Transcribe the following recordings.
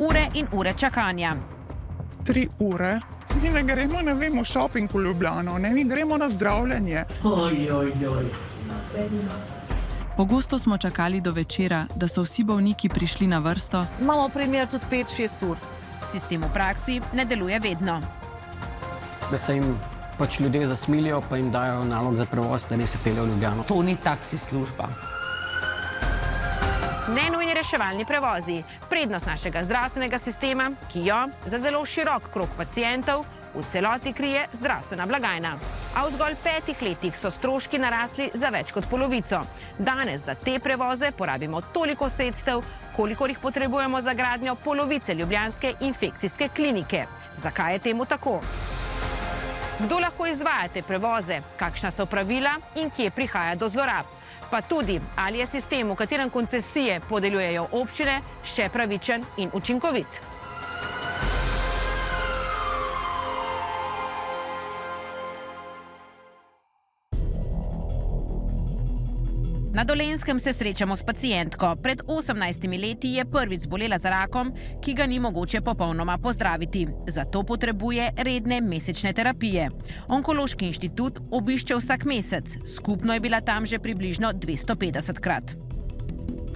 ure in ure čakanja. 3 ure. Mi ne gremo, ne vem, v šoping v Ljubljano, ne, mi gremo na zdravljenje. Pogosto smo čakali do večera, da so vsi bolniki prišli na vrsto. Imamo primer tudi 5-6 ur. Sistem v praksi ne deluje vedno. Da se jim pač ljudje zasmilijo, pa jim dajo nalog za prevoz, da ne se peljejo v Ljubljano. To ni taksi služba. Nenujni reševalni prevozi, prednost našega zdravstvenega sistema, ki jo za zelo širok krog pacientov v celoti krije zdravstvena blagajna. A v zgolj 5 letih so stroški narasli za več kot polovico. Danes za te prevoze porabimo toliko sredstev, kolikor jih potrebujemo za gradnjo polovice ljubljanske infekcijske klinike. Zakaj je temu tako? Kdo lahko izvaja te prevoze, kakšna so pravila in kje prihaja do zlorab? Pa tudi, ali je sistem, v katerem koncesije podeljujejo občine, še pravičen in učinkovit. Na Dolenjskem se srečamo s pacientko. Pred 18 leti je prvič zbolela za rakom, ki ga ni mogoče popolnoma pozdraviti. Zato potrebuje redne mesečne terapije. Onkološki inštitut obišče vsak mesec. Skupno je bila tam že približno 250-krat.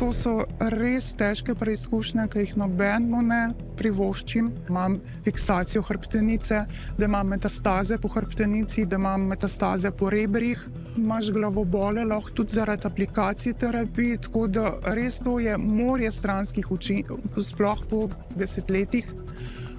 To so res težke preizkušnje, ki jih nobeno ne privoščim. Imam fiksacijo hrbtenice, da imam metastaze po hrbtenici, da imam metastaze po rebrih. Imaš glavobole, lahko tudi zaradi aplikacij terapij, tako da res to je morje stranskih učinkov, sploh po desetletjih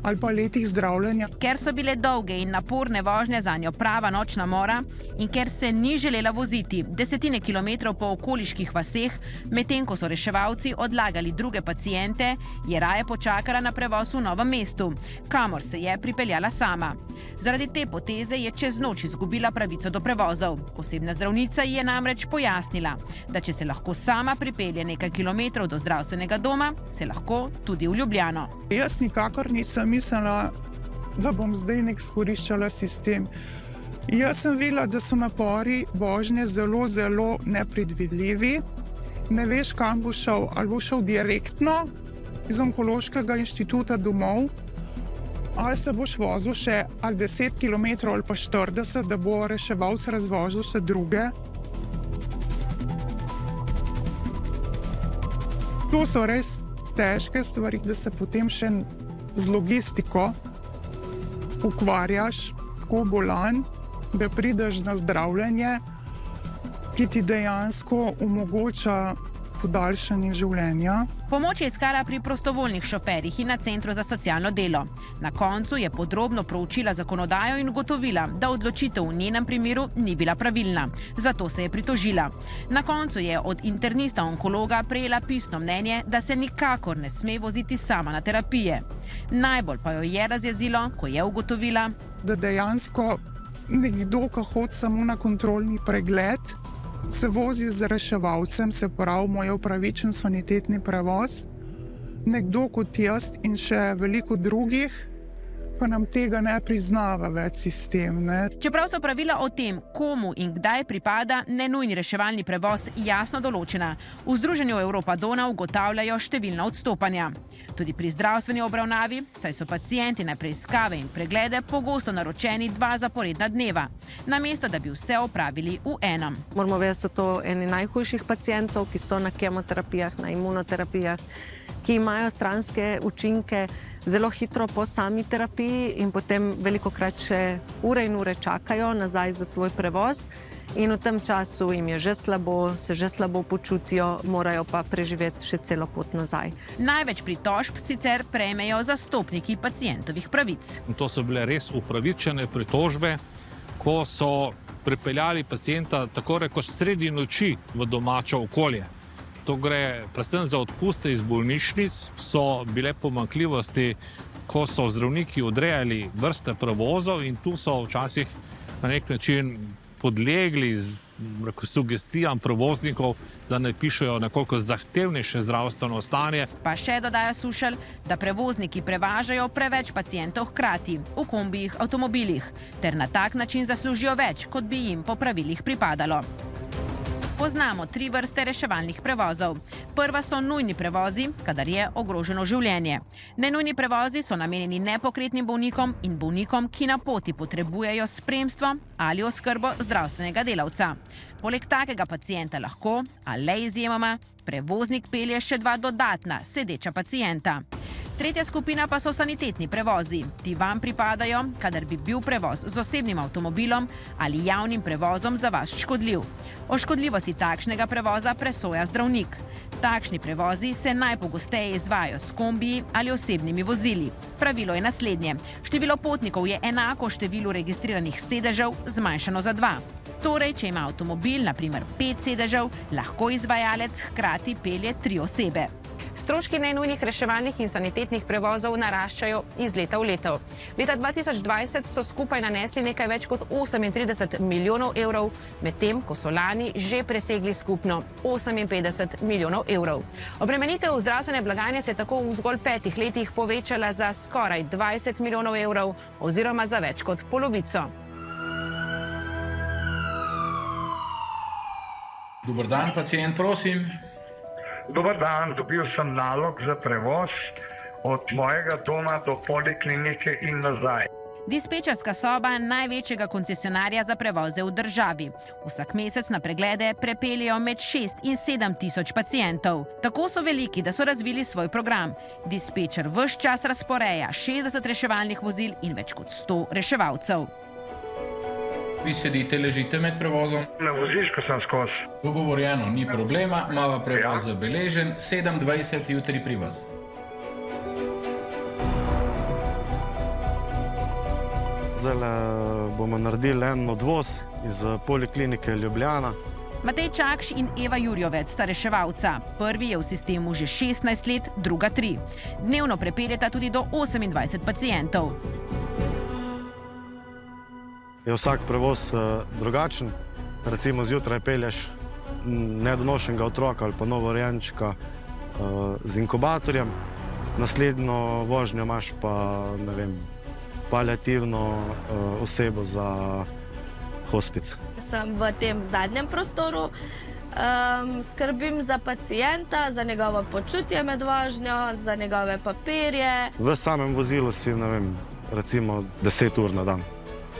ali pa letih zdravljenja. Ker so bile dolge in naporne vožnje zanjo prava nočna mora in ker se ni želela voziti desetine kilometrov po okoliških vaseh, medtem ko so reševalci odlagali druge paciente, je raje počakala na prevoz v Novem mestu, kamor se je pripeljala sama. Zaradi te poteze je čez noč izgubila pravico do prevozov. Osebna zdravnica ji je namreč pojasnila, da če se lahko sama pripelje nekaj kilometrov do zdravstvenega doma, se lahko tudi v Ljubljano. Jaz nikakor nisem mislila, da bom zdaj nek izkoriščala sistem. Jaz sem videla, da so napori vožnje zelo, zelo nepredvidljivi. Ne veš, kam bo šel. Ali bo šel direktno iz onkološkega inštituta domov, ali se boš vozil še ali 10 km ali pa 40, da bo reševalec razvozil še druge. To so res težke stvari, da se potem še z logistiko ukvarjaš, tako bolan, da prideš na zdravljenje, ki ti dejansko omogoča podaljšanje življenja. Pomoč je iskala pri prostovoljnih šoferjih in na Centru za socialno delo. Na koncu je podrobno proučila zakonodajo in ugotovila, da odločitev v njenem primeru ni bila pravilna. Zato se je pritožila. Na koncu je od internista onkologa prejela pisno mnenje, da se nikakor ne sme voziti sama na terapije. Najbolj pa jo je razjezilo, ko je ugotovila, da dejansko nekdo, ki hodi samo na kontrolni pregled, se vozi z reševalcem, se pravi, moj upravičen sanitetni prevoz. Nekdo kot jaz in še veliko drugih, pa nam tega ne priznava več sistem. Ne? Čeprav so pravila o tem, komu in kdaj pripada nenujni reševalni prevoz jasno določena, v Združenju Evropa Donau ugotavljajo številna odstopanja. Tudi pri zdravstveni obravnavi, saj so pacienti na preiskave in preglede pogosto naročeni 2 zaporedna dneva, namesto da bi vse opravili v enem. Moramo vedeti, da so to eni najhujših pacientov, ki so na kemoterapijah, na imunoterapijah, ki imajo stranske učinke zelo hitro po sami terapiji in potem velikokrat še ure in ure čakajo nazaj za svoj prevoz. In v tem času jim je že slabo, se že slabo počutijo, morajo pa preživeti še celo pot nazaj. Največ pritožb sicer prejmejo zastopniki pacientovih pravic. To so bile res upravičene pritožbe, ko so pripeljali pacienta tako rekoč sredi noči v domače okolje. To gre predvsem za odpuste iz bolnišnic, so bile pomanjkljivosti, ko so zdravniki odrejali vrste prevozov in tu so včasih na nek način podlegli z sugestijam prevoznikov, da ne pišejo nekoliko zahtevnejše zdravstveno stanje. Pa še dodaja Sušelj, da prevozniki prevažajo preveč pacientov hkrati v kombijih, avtomobilih ter na tak način zaslužijo več, kot bi jim po pravilih pripadalo. Poznamo 3 vrste reševalnih prevozov. Prva so nujni prevozi, kadar je ogroženo življenje. Nenujni prevozi so namenjeni nepokretnim bolnikom in bolnikom, ki na poti potrebujejo spremstvo ali oskrbo zdravstvenega delavca. Poleg takega pacienta lahko, a le izjemoma, prevoznik pelje še 2 dodatna sedeča pacienta. Tretja skupina pa so sanitetni prevozi. Ti vam pripadajo, kadar bi bil prevoz z osebnim avtomobilom ali javnim prevozom za vas škodljiv. O škodljivosti takšnega prevoza presoja zdravnik. Takšni prevozi se najpogosteje izvajajo s kombiji ali osebnimi vozili. Pravilo je naslednje. Število potnikov je enako številu registriranih sedežev zmanjšano za 2. Torej, če ima avtomobil na primer 5 sedežev, lahko izvajalec hkrati pelje 3 osebe. Stroški nenujnih reševalnih in sanitetnih prevozov naraščajo iz leta v leto. Leta 2020 so skupaj nanesli nekaj več kot 38 milijonov evrov, medtem ko so lani že presegli skupno 58 milijonov evrov. Obremenitev zdravstvene blagajne se je tako v zgolj 5 letih povečala za skoraj 20 milijonov evrov oziroma za več kot polovico. Dober dan, pacient, prosim. Dobar dan, dobil sem nalog za prevoz od mojega doma do poliklinike in nazaj. Dispečerska soba največjega koncesionarja za prevoze v državi. Vsak mesec na preglede prepeljejo med 6 in 7 tisoč pacientov. Tako so veliki, da so razvili svoj program. Dispečer ves čas razporeja 60 reševalnih vozil in več kot 100 reševalcev. Vi sedite, ležite med prevozom. Na vozišku sem skozi. Dogovorjeno, ni problema, imava prevoz zabeležen, 7:20 jutri pri vas. Zdaj bomo naredili en odvoz iz poliklinike Ljubljana. Matej Čakš in Eva Jurjovec sta reševalca. Prvi je v sistemu že 16 let, druga 3. Dnevno prepeljeta tudi do 28 pacientov. Je vsak prevoz drugačen. Recimo zjutraj pelješ nedonošenega otroka ali pa novorojenčka z inkubatorjem. Naslednjo vožnjo imaš pa, ne vem, paliativno osebo za hospic. Sem v tem zadnjem prostoru, skrbim za pacienta, za njegovo počutje med vožnjo, za njegove papirje. V samem vozilu si, ne vem, recimo 10 ur na dan.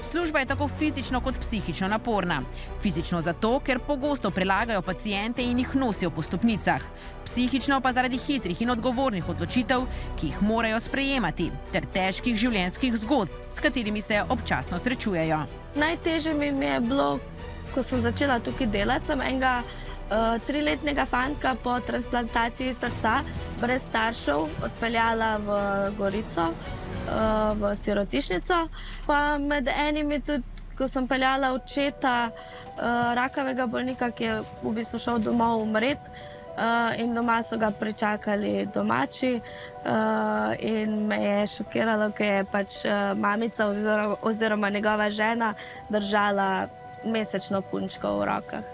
Služba je tako fizično kot psihično naporna. Fizično zato, ker pogosto prelagajo paciente in jih nosijo po stopnicah. Psihično pa zaradi hitrih in odgovornih odločitev, ki jih morajo sprejemati, ter težkih življenjskih zgodb, s katerimi se občasno srečujejo. Najtežje mi je bilo, ko sem začela tukaj delati, sem enega 3-letnega fantka po transplantaciji srca brez staršev odpeljala v Gorico, v sirotišnico, pa med enimi tudi, ko sem peljala očeta rakavega bolnika, ki je v bistvu šel domov umret, in doma so ga pričakali domači, in me je šokiralo, ker je pač mamica oziroma njegova žena držala mesečno punčko v rokah.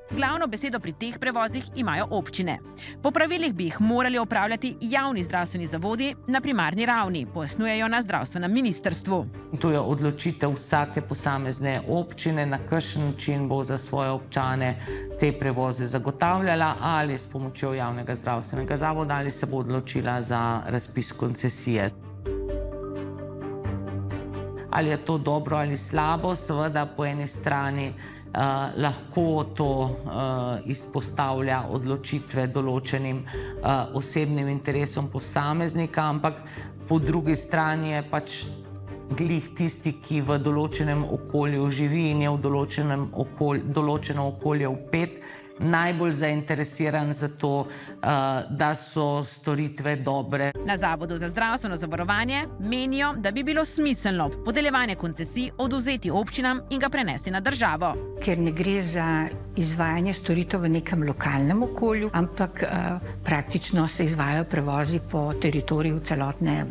Glavno besedo pri teh prevozih imajo občine. Po pravilih bi jih morali opravljati javni zdravstveni zavodi na primarni ravni, pojasnjujejo na zdravstvenem ministrstvu. To je odločitev vsake posamezne občine, na kakšen način bo za svoje občane te prevoze zagotavljala, ali s pomočjo javnega zdravstvenega zavoda, ali se bo odločila za razpis koncesije. Ali je to dobro ali slabo, seveda po eni strani lahko to izpostavlja odločitve določenim osebnim interesom posameznika, ampak po drugi strani je pač glih tisti, ki v določenem okolju živi in je v določeno okolje vpet, najbolj zainteresiran za to, da so storitve dobre. Na Zavodu za zdravstveno zavarovanje menijo, da bi bilo smiselno podeljevanje koncesij odvzeti občinam in ga prenesti na državo. Ker ne gre za izvajanje storitev v nekem lokalnem okolju, ampak praktično se izvajajo prevozi po teritoriju celotne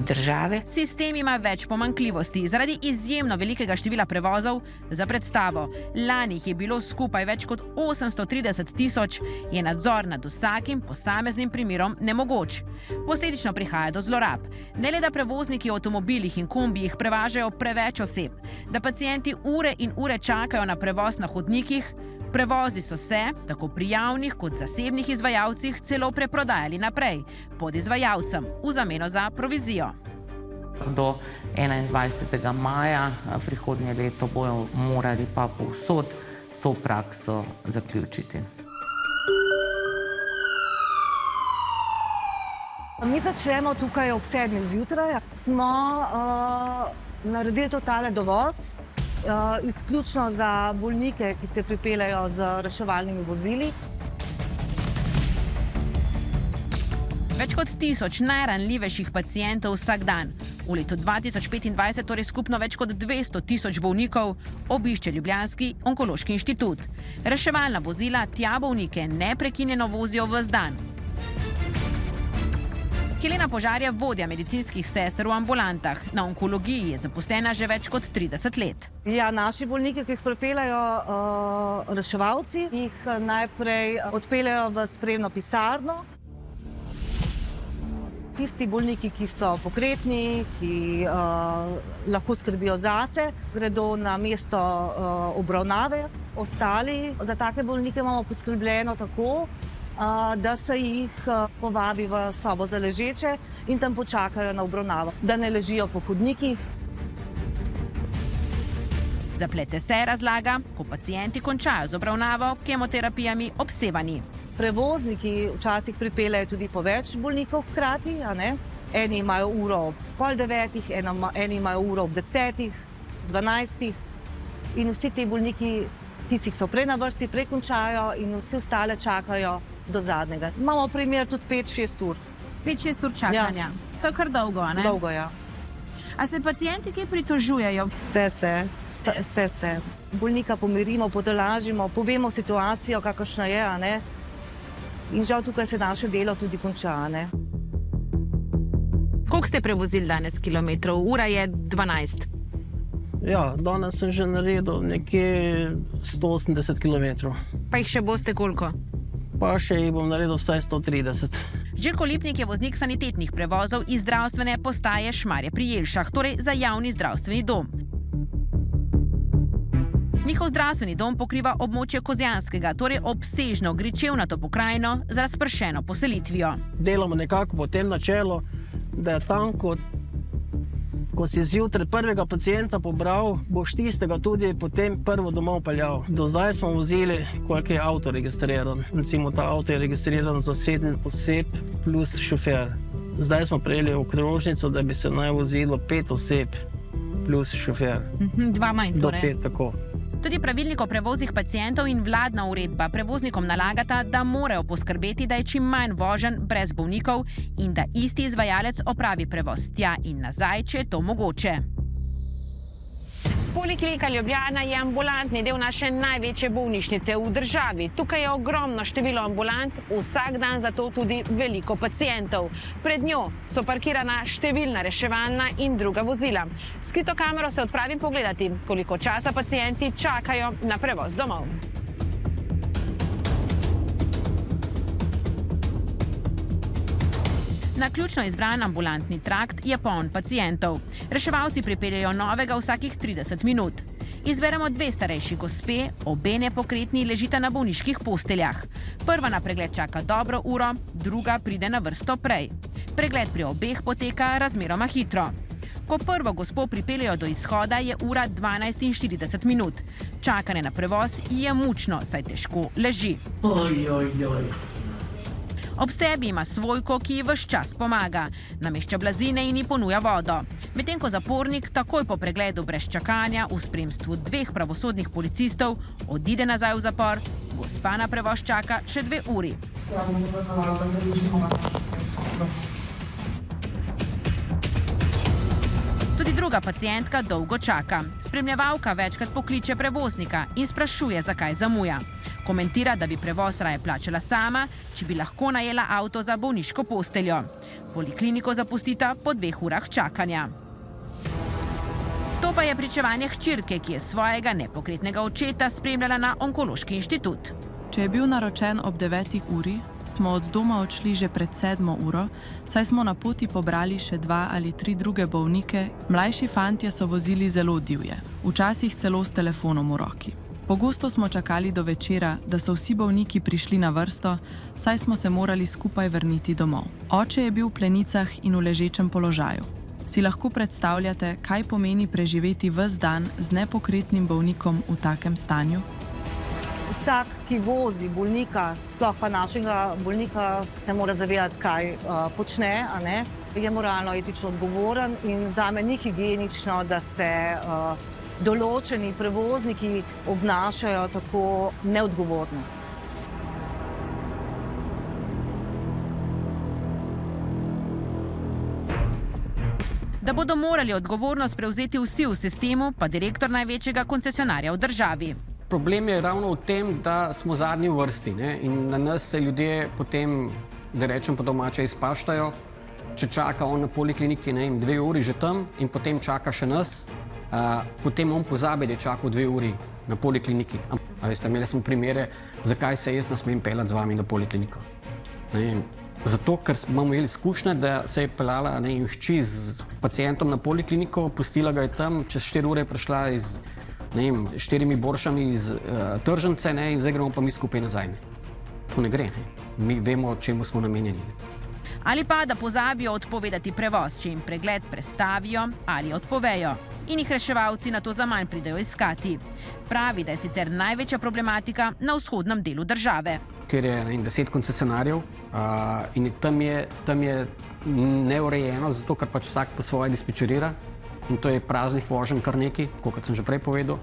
države. Sistem ima več pomanjkljivosti. Zaradi izjemno velikega števila prevozov, za predstavo, lani jih je bilo skupaj več kot 830 tisoč, je nadzor nad vsakim posameznim primerom nemogoč. Posledično prihaja do zlorab. Ne le, da prevozniki v avtomobilih in kombijih prevažajo preveč oseb, da pacienti ure in ure čakajo na prevoz na hodnikih, Prevozi so se, tako pri javnih kot zasebnih izvajalcih, celo preprodajali naprej, pod izvajalcem, v zameno za provizijo. Do 21. maja prihodnje leto bojo morali pa povsod to prakso zaključiti. Mi začnemo tukaj ob 7. zjutraj. Smo naredili totale dovoz, izključno za bolnike, ki se pripeljejo z reševalnimi vozili. Več kot 1000 najranljivejših pacientov vsak dan. V letu 2025 torej skupno več kot 200 000 bolnikov obišče ljubljanski onkološki inštitut. Reševalna vozila tja bolnike neprekinjeno vozijo ves dan. Helena Požar je vodja medicinskih sester v ambulantah. Na onkologiji je zaposlena že več kot 30 let. Ja, naši bolniki, ki jih pripeljejo reševalci, jih najprej odpeljejo v sprejemno pisarno. Tisti bolniki, ki so pokretni, ki lahko skrbijo zase, gredo na mesto obravnave. Ostali, za take bolnike imamo poskrbljeno tako, da se jih povabi v sobo za ležeče in tam počakajo na obravnavo, da ne ležijo po hodnikih. Zaplete se razlaga, ko pacienti končajo z obravnavo, kemoterapijami obsevani. Prevozniki včasih pripeljejo tudi po več bolnikov hkrati, Eni imajo uro ob 8:30, eni imajo uro ob 10:00, 12:00 in vsi ti bolniki, tisti, ki so prej na vrsti, prej končajo in vsi ostale čakajo do zadnjega. Imamo primer tudi 5-6 ur. 5-6 ur čakanja. Ja. To je kar dolgo, ne? Dolgo, ja. A se pacienti kaj pritožujejo? Vse se. Bolnika pomirimo, potolažimo, povemo situacijo, kakršna je, In žal tukaj se naše delo tudi konča, Koliko ste prevozili danes kilometrov? Ura je 12. Ja, danes sem že naredil nekje 180 km. Pa jih še boste koliko? Pa še jih bom naredil vsaj 130. Željko Lipnik je voznik sanitetnih prevozov iz zdravstvene postaje Šmarje pri Jelšah, torej za javni zdravstveni dom. Njihov zdravstveni dom pokriva območje Kozjanskega, torej obsežno gričevnato pokrajino z razpršeno poselitvijo. Delamo nekako po tem načelu, da je tam, ko si zjutraj prvega pacienta pobral, boš tistega tudi potem prvo domov peljal. Do zdaj smo vozili, koliko je avto registriran. Recimo ta avto je registriran za 7 oseb plus šofer. Zdaj smo prejeli okrožnico, da bi se naj vozilo 5 oseb plus šofer. 2 manj torej. Do 5, tako. Tudi pravilnik o prevozih pacientov in vladna uredba prevoznikom nalagata, da morajo poskrbeti, da je čim manj voženj brez bolnikov in da isti izvajalec opravi prevoz tja in nazaj, če je to mogoče. Poliklinika Ljubljana je ambulantni del naše največje bolnišnice v državi. Tukaj je ogromno število ambulant, vsak dan zato tudi veliko pacientov. Pred njo so parkirana številna reševalna in druga vozila. S skrito kamero se odpravim pogledati, koliko časa pacienti čakajo na prevoz domov. Na ključno izbran ambulantni trakt je poln pacientov. Reševalci pripeljejo novega vsakih 30 minut. Izberemo 2 starejši gospe, obe nepokretni ležita na bolniških posteljah. Prva na pregled čaka dobro uro, druga pride na vrsto prej. Pregled pri obeh poteka razmeroma hitro. Ko prvo gospo pripeljejo do izhoda, je ura 12:40 minut. Čakanje na prevoz je mučno, saj težko leži. Ob sebi ima svojko, ki ji ves čas pomaga. Namešča blazine in ji ponuja vodo. Medtem ko zapornik takoj po pregledu brez čakanja v spremstvu 2 pravosodnih policistov odide nazaj v zapor, gospa na prevoz čaka še 2 uri. Tudi druga pacientka dolgo čaka. Spremljevalka večkrat pokliče prevoznika in sprašuje, zakaj zamuja. Komentira, da bi prevoz raje plačala sama, če bi lahko najela avto za bolniško posteljo. Polikliniko zapustita po 2 urah čakanja. To pa je pričevanje hčerke, ki je svojega nepokretnega očeta spremljala na onkološki inštitut. Če je bil naročen ob 9. uri, smo od doma odšli že pred 7. uro, saj smo na poti pobrali še 2 ali 3 druge bolnike. Mlajši fantje so vozili zelo divje, včasih celo s telefonom v roki. Pogosto smo čakali do večera, da so vsi bolniki prišli na vrsto, saj smo se morali skupaj vrniti domov. Oče je bil v plenicah in v ležečem položaju. Si lahko predstavljate, kaj pomeni preživeti ves dan z nepokretnim bolnikom v takem stanju? Vsak, ki vozi bolnika, sploh pa našega bolnika, se mora zavedati, kaj počne, a ne? Je moralno, etično odgovoren in zame ni higienično, da se določeni prevozniki obnašajo tako neodgovorno. Da bodo morali odgovornost prevzeti vsi v sistemu, pa direktor največjega koncesionarja v državi. Problem je ravno v tem, da smo zadnji v vrsti, ne? In na nas se ljudje potem, da rečem po domače, izpaštajo. Če čaka on na polikliniki, ne vem, 2 uri že tam in potem čaka še nas, potem on pozabi, da je čakal 2 uri na polikliniki. A veste, imeli smo primere, zakaj se jaz ne smem peljati z vami na polikliniko. Zato, ker smo imeli izkušnje, da se je peljala hči z pacientom na polikliniko, pustila ga je tam, čez 4 ure je prišla z 4 boršami iz tržnice, ne, in zdaj gremo pa mi skupaj nazaj. Ne. To ne gre. Ne. Mi vemo, čemu smo namenjeni. Ne. Ali pa, da pozabijo odpovedati prevoz, če jim pregled prestavijo ali odpovejo. In jih reševalci na to zaman pridejo iskati. Pravi, da je sicer največja problematika na vzhodnem delu države. Ker je 10 koncesionarjev in tam je neurejeno, zato ker pač vsak po svoje dispečerira in to je praznih voženj kar nekaj, kot sem že prej povedal.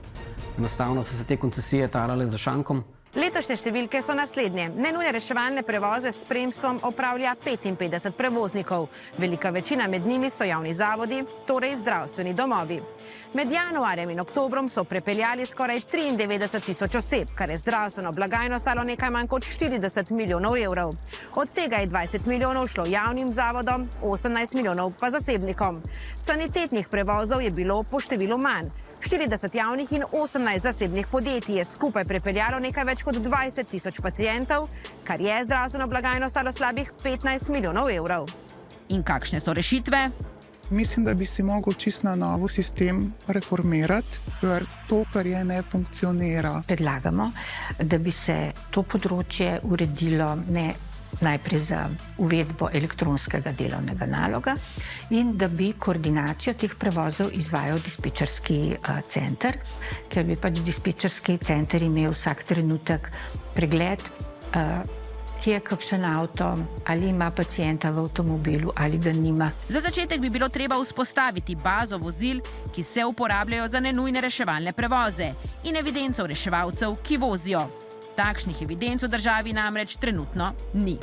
Enostavno so se te koncesije tarale za šankom. Letošnje številke so naslednje. Nenujne reševalne prevoze s spremstvom opravlja 55 prevoznikov. Velika večina med njimi so javni zavodi, torej zdravstveni domovi. Med januarjem in oktobrom so prepeljali skoraj 93.000 oseb, kar je zdravstveno blagajno stalo nekaj manj kot 40 milijonov evrov. Od tega je 20 milijonov šlo javnim zavodom, 18 milijonov pa zasebnikom. Sanitetnih prevozov je bilo po številu manj. 40 javnih in 18 zasebnih podjetij je skupaj prepeljalo nekaj več kot 20.000 pacientov, kar je zdravstveno blagajno stalo slabih 15 milijonov evrov. In kakšne so rešitve? Mislim, da bi si mogel čisto na novo sistem reformirati, ker to, kar je, ne funkcionira. Predlagamo, da bi se to področje uredilo najprej za uvedbo elektronskega delovnega naloga in da bi koordinacijo teh prevozov izvajal dispečerski center, ker bi pač dispečerski center imel vsak trenutek pregled, kje je kakšen avto, ali ima pacienta v avtomobilu ali ga nima. Za začetek bi bilo treba vzpostaviti bazo vozil, ki se uporabljajo za nenujne reševalne prevoze in evidenco reševalcev, ki vozijo. Takšnih evidenc v državi namreč trenutno ni.